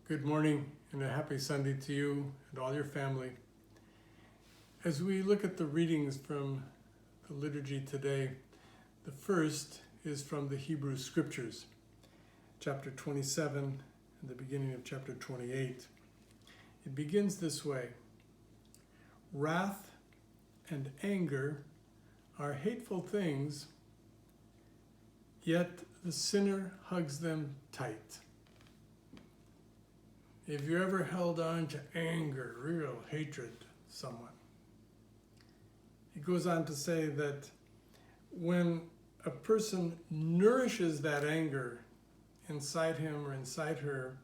Good morning and a happy Sunday to you and all your family. As we look at the readings from the liturgy today, the first is from the Hebrew Scriptures, chapter 27 and the beginning of chapter 28. It begins this way: Wrath and anger are hateful things, yet the sinner hugs them tight. Have you ever held on to anger, real hatred of someone? He goes on to say that when a person nourishes that anger inside him or inside her,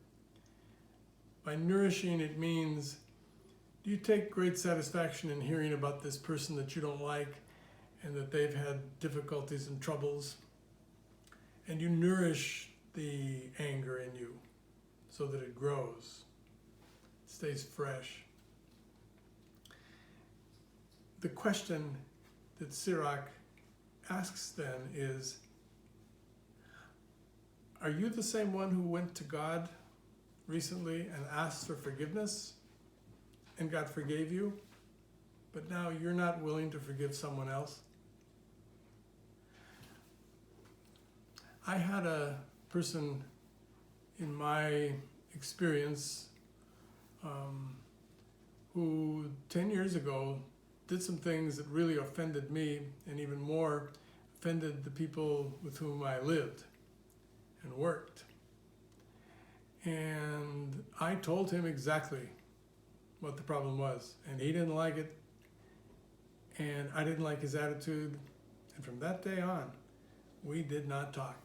by nourishing it means you take great satisfaction in hearing about this person that you don't like and that they've had difficulties and troubles, and you nourish the anger in you so that it grows, stays fresh. The question that Sirach asks then is, are you the same one who went to God recently and asked for forgiveness and God forgave you, but now you're not willing to forgive someone else? I had a person in my experience who 10 years ago did some things that really offended me and even more offended the people with whom I lived and worked. And I told him exactly what the problem was, and he didn't like it, and I didn't like his attitude, and from that day on, we did not talk.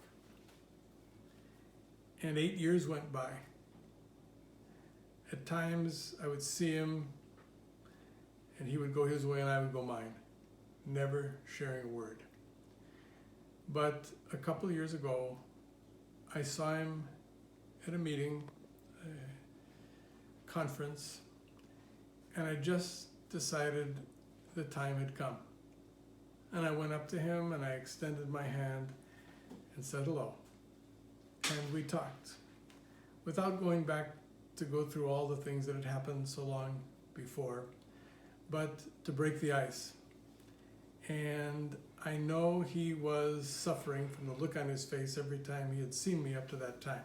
And 8 years went by. At times, I would see him, and he would go his way and I would go mine, never sharing a word. But a couple of years ago, I saw him at a meeting, a conference, and I just decided the time had come. And I went up to him and I extended my hand and said hello. And we talked, without going back to go through all the things that had happened so long before, but to break the ice. And I know he was suffering from the look on his face every time he had seen me up to that time.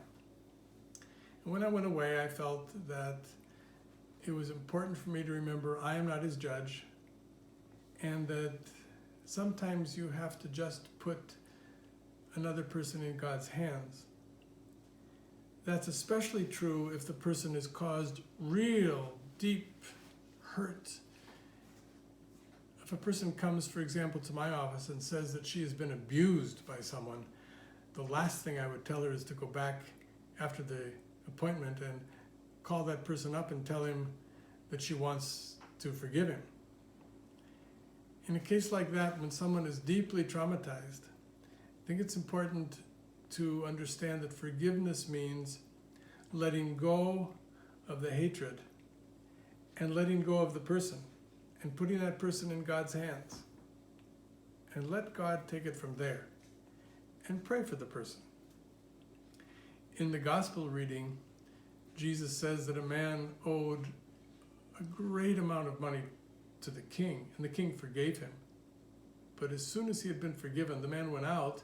And when I went away, I felt that it was important for me to remember I am not his judge, and that sometimes you have to just put another person in God's hands. That's especially true if the person has caused real, deep hurt. If a person comes, for example, to my office and says that she has been abused by someone, the last thing I would tell her is to go back after the appointment and call that person up and tell him that she wants to forgive him. In a case like that, when someone is deeply traumatized, I think it's important to understand that forgiveness means letting go of the hatred and letting go of the person and putting that person in God's hands, and let God take it from there and pray for the person. In the gospel reading, Jesus says that a man owed a great amount of money to the king, and the king forgave him. But as soon as he had been forgiven, the man went out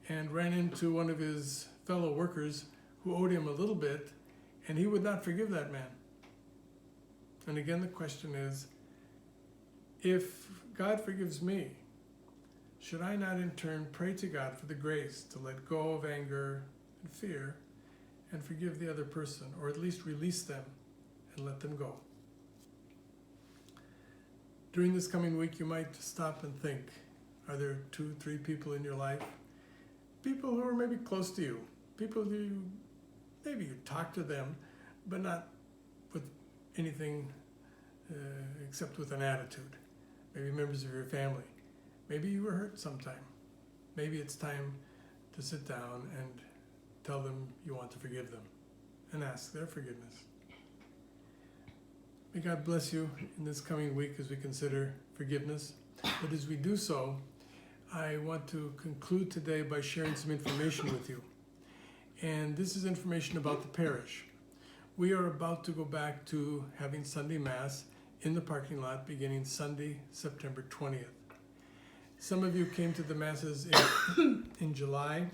and ran into one of his fellow workers who owed him a little bit, and he would not forgive that man. And again, the question is, if God forgives me, should I not in turn pray to God for the grace to let go of anger and fear and forgive the other person, or at least release them and let them go? During this coming week, you might stop and think, are there 2, 3 people in your life? People who are maybe close to you, people who maybe you talk to them, but not with anything except with an attitude. Maybe members of your family. Maybe you were hurt sometime. Maybe it's time to sit down and tell them you want to forgive them and ask their forgiveness. May God bless you in this coming week as we consider forgiveness. But as we do so, I want to conclude today by sharing some information with you. And this is information about the parish. we are about to go back to having Sunday Mass in the parking lot beginning Sunday, September 20th. Some of you came to the Masses in July,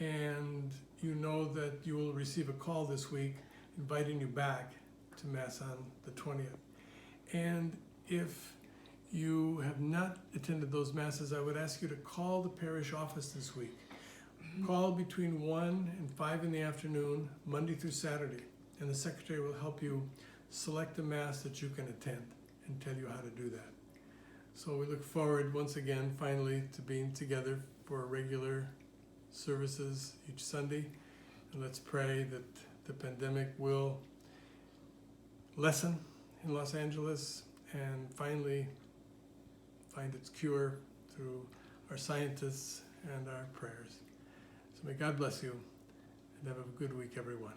and you know that you will receive a call this week inviting you back to Mass on the 20th. And if you have not attended those Masses, I would ask you to call the parish office this week. Call between 1 and 5 in the afternoon, Monday through Saturday, and the secretary will help you select the Mass that you can attend and tell you how to do that. So we look forward once again, finally, to being together for regular services each Sunday. And let's pray that the pandemic will lessen in Los Angeles and finally find its cure through our scientists and our prayers. So may God bless you and have a good week, everyone.